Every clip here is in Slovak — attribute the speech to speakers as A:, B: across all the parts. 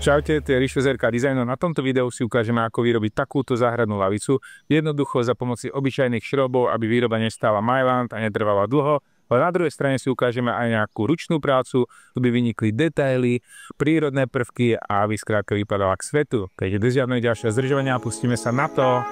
A: Čaute, to je Rišo z RK Design. Na tomto videu si ukážeme, ako vyrobiť takúto záhradnú lavicu. Jednoducho za pomoci obyčajných šroubov, aby výroba nestála majlant a netrvala dlho. Ale na druhej strane si ukážeme aj nejakú ručnú prácu, aby vynikli detaily, prírodné prvky a aby skrátka vypadala k svetu. Keď bez žiadnej ďalšieho zdržovania, pustíme sa na to.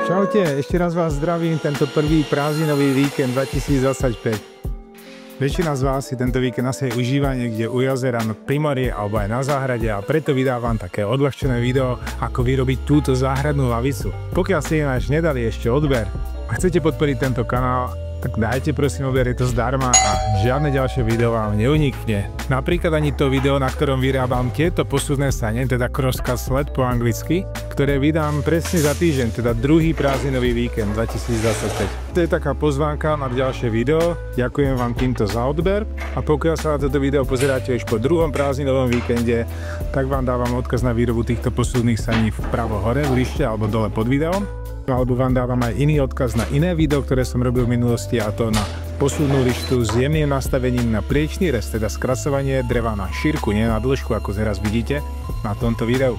A: Čaute, ešte raz vás zdravím tento prvý prázdninový víkend 2025. Väčšina z vás si tento víkend asi užíva niekde u jazera, pri mori alebo aj na záhrade a preto vydávam také odľahčené video, ako vyrobiť túto záhradnú lavicu. Pokiaľ ste ináč nedali ešte odber a chcete podporiť tento kanál, tak dajte prosím odber, je to zdarma a žiadne ďalšie video vám neunikne. Napríklad ani to video, na ktorom vyrábam tieto posuvné sane, teda crosscut sled po anglicky, ktoré vydám presne za týždeň, teda druhý prázdninový víkend 2025. To je taká pozvánka na ďalšie video, ďakujem vám týmto za odber a pokiaľ sa na toto video pozeráte už po druhom prázdninovom víkende, tak vám dávam odkaz na výrobu týchto posuvných saní vpravo hore v lište alebo dole pod videom. Alebo vám dávam aj iný odkaz na iné video, ktoré som robil v minulosti, a to na posuvnú lištu s jemným nastavením na priečný rez, teda skracovanie dreva na šírku, nie na dĺžku, ako teraz vidíte na tomto videu.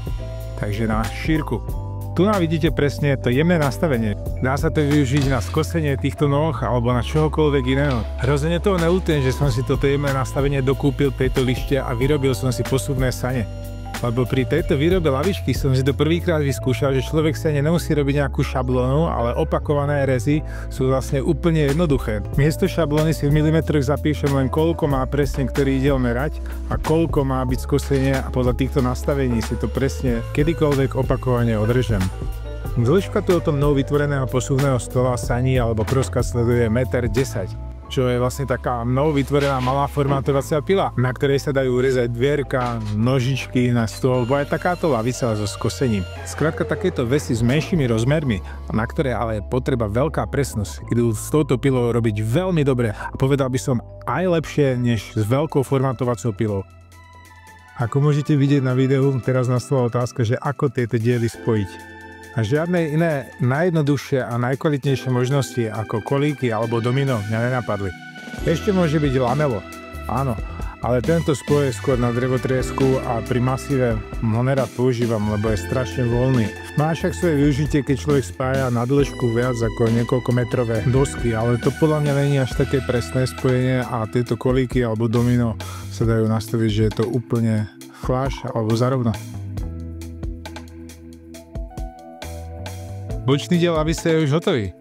A: Takže na šírku. Tu nám vidíte presne to jemné nastavenie. Dá sa to využiť na skosenie týchto nôh alebo na čohokoľvek iného. Hrozne toho neľutujem, že som si toto jemné nastavenie dokúpil tejto lište a vyrobil som si posuvné sane. Lebo pri tejto výrobe lavičky som si to prvýkrát vyskúšal, že človek sa nemusí robiť nejakú šablónu, ale opakované rezy sú vlastne úplne jednoduché. Miesto šablóny si v milimetroch zapíšem len koľko má presne ktorý diel merať a koľko má byť skosenie a podľa týchto nastavení si to presne kedykoľvek opakovane održem. Dĺžka tohoto mnou vytvoreného posuvného stola saní alebo crosscut sleduje 1,10 m. Čo je vlastne taká mnou vytvorená malá formátovacia pila, na ktorej sa dajú rezať dvierka, nožičky na stôl, alebo aj takáto lavica so skosením. Skrátka takéto veci s menšími rozmermi, na ktoré ale je potreba veľká presnosť, idú s touto pilou robiť veľmi dobre a povedal by som aj lepšie než s veľkou formátovacou pilou. Ako môžete vidieť na videu, teraz nastala otázka, že ako tieto diely spojiť. A žiadne iné najjednoduchšie a najkvalitnejšie možnosti ako kolíky alebo domino mňa nenapadli. Ešte môže byť lamelo, áno, ale tento spoj je skôr na drevotriesku a pri masíve ho nerad používam, lebo je strašne voľný. Má však svoje využitie, keď človek spája na dĺžku viac ako niekoľkometrové dosky, ale to podľa mňa není až také presné spojenie a tieto kolíky alebo domino sa dajú nastaviť, že je to úplne flash alebo zarovno. Bočný diel lavice je už hotový.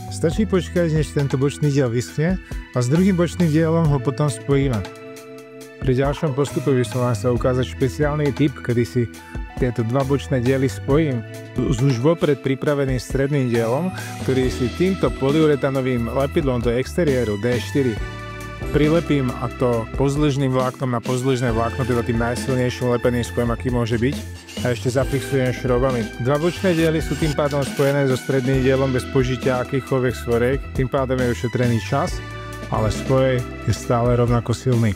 A: Stačí počkať, než tento bočný diel vyschne a s druhým bočným dielom ho potom spojíme. Pri ďalšom postupe by som vám chcel ukázať špeciálny tip, kedy si tieto dva bočné diely spojím s už vopred pripraveným stredným dielom, ktorý si týmto polyuretanovým lepidlom do exteriéru D4 prilepím, a to pozdĺžným vláknom na pozdĺžné vlákno, teda tým najsilnejším lepeným spojom, aký môže byť, a ešte zafixujem šroubami. Dva bočné diely sú tým pádom spojené so stredným dielom bez použitia akýchkoľvek svoriek, tým pádom je ušetrený čas, ale spoj je stále rovnako silný.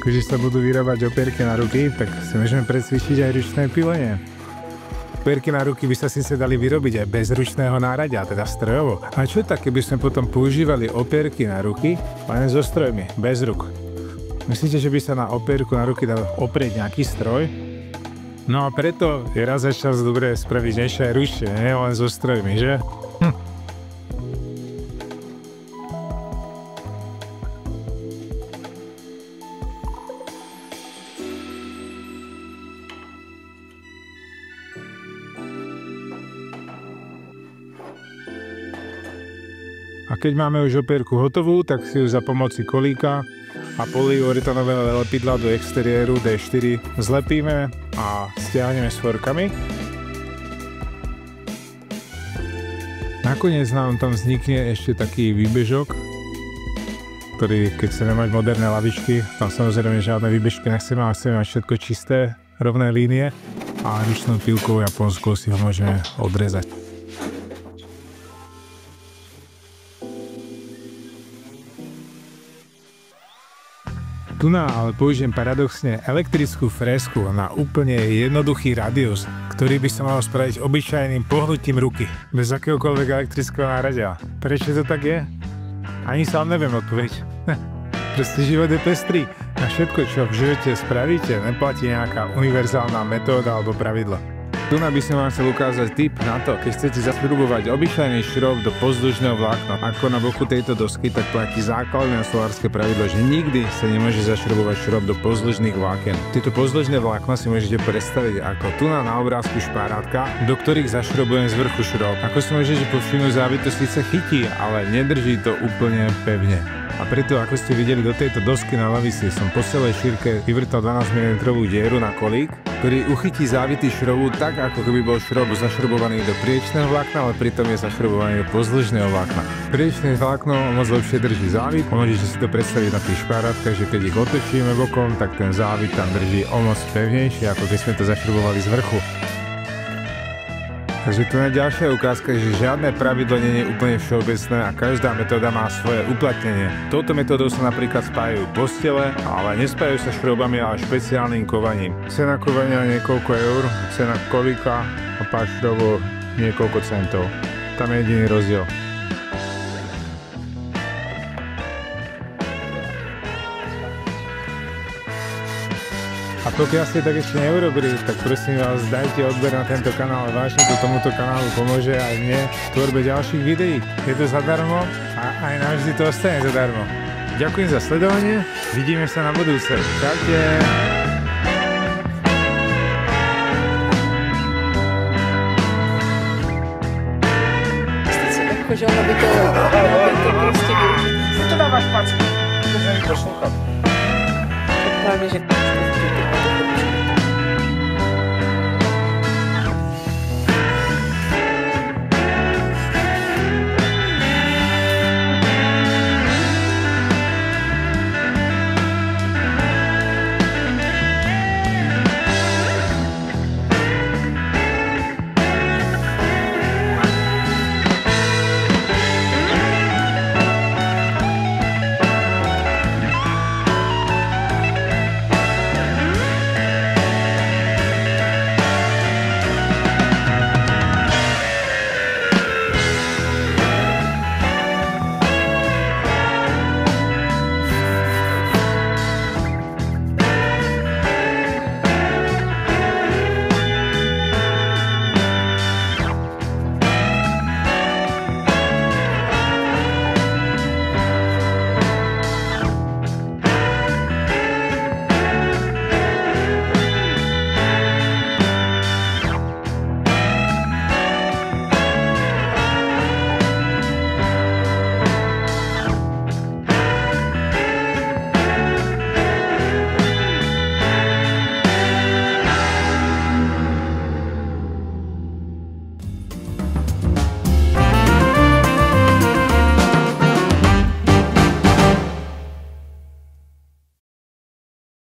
A: Keďže sa budú vyrábať opierky na ruky, tak si môžeme precvičiť aj ručné pilenie. Opierky na ruky by sa síce dali vyrobiť aj bez ručného náradia, teda strojovo. A čo tak, keby sme potom používali opierky na ruky len so strojmi, bez ruk? Myslíte, že by sa na opierku na ruky dal oprieť nejaký stroj? No a preto je raz za čas dobre spraviť niečo aj ručne, nie len so strojmi, že? A keď máme už opierku hotovú, tak si ju za pomoci kolíka a polyuretanového lepidla do exteriéru D4 zlepíme a stiahneme svorkami. Nakoniec nám tam vznikne ešte taký výbežok, ktorý, keď chceme mať moderné lavičky, tam samozrejme žiadne výbežky nechceme, ale chceme mať všetko čisté, rovné línie a ručnou pilkou japonskou si ho môžeme odrezať. Tu ale použijem paradoxne elektrickú fresku na úplne jednoduchý radius, ktorý by sa mal spraviť obyčajným pohnutím ruky, bez akéhokoľvek elektrického náradia. Prečo to tak je? Ani sám neviem odpoveď. Proste život je pestrý. Na všetko, čo v živote spravíte, neplatí nejaká univerzálna metóda alebo pravidlo. Tu by som vám chcel ukázať tip na to, keď chcete zašrubovať obyčajný šroub do pozdĺžného vlákna. Ako na boku tejto dosky, tak platí základné solárske pravidlo, že nikdy sa nemôže zašrubovať šroub do pozdĺžných vláken. Tieto pozdĺžné vlákna si môžete predstaviť ako tu na obrázku šparátka, do ktorých zašrobujem z vrchu šroub. Ako si môžete povšimnúť, závit to síce chytí, ale nedrží to úplne pevne. A preto, ako ste videli, do tejto dosky na lavici som po celej šírke vyvrtal 12 mm dieru na kolík, ktorý uchytí závity šrobu tak, ako keby bol šrob zašrobovaný do priečného vlákna, ale pritom je zašrobovaný do pozdĺžného vlákna. Priečné vlákno moc lepšie drží závit, môžete si to predstaviť na tých šparátkach, že keď ich otočíme bokom, tak ten závit tam drží o moc pevnejšie, ako keď sme to zašrobovali z vrchu. Takže tu je ďalšia ukázka, že žiadne pravidlo nie je úplne všeobecné a každá metóda má svoje uplatnenie. Touto metódou sa napríklad spájajú postele, ale nespájajú sa šroubami, ale špeciálnym kovaním. Cena kovania niekoľko eur, cena kolíka a pár šroubov niekoľko centov. Tam je jediný rozdiel. A pokiaľ ste tak ešte neurobili, tak prosím vás, dajte odber na tento kanál, vážne to tomuto kanálu pomôže aj mne v tvorbe ďalších videí. Je to zadarmo a aj navždy to ostane zadarmo. Ďakujem za sledovanie, vidíme sa na budúce. Čaute!
B: Že ono by to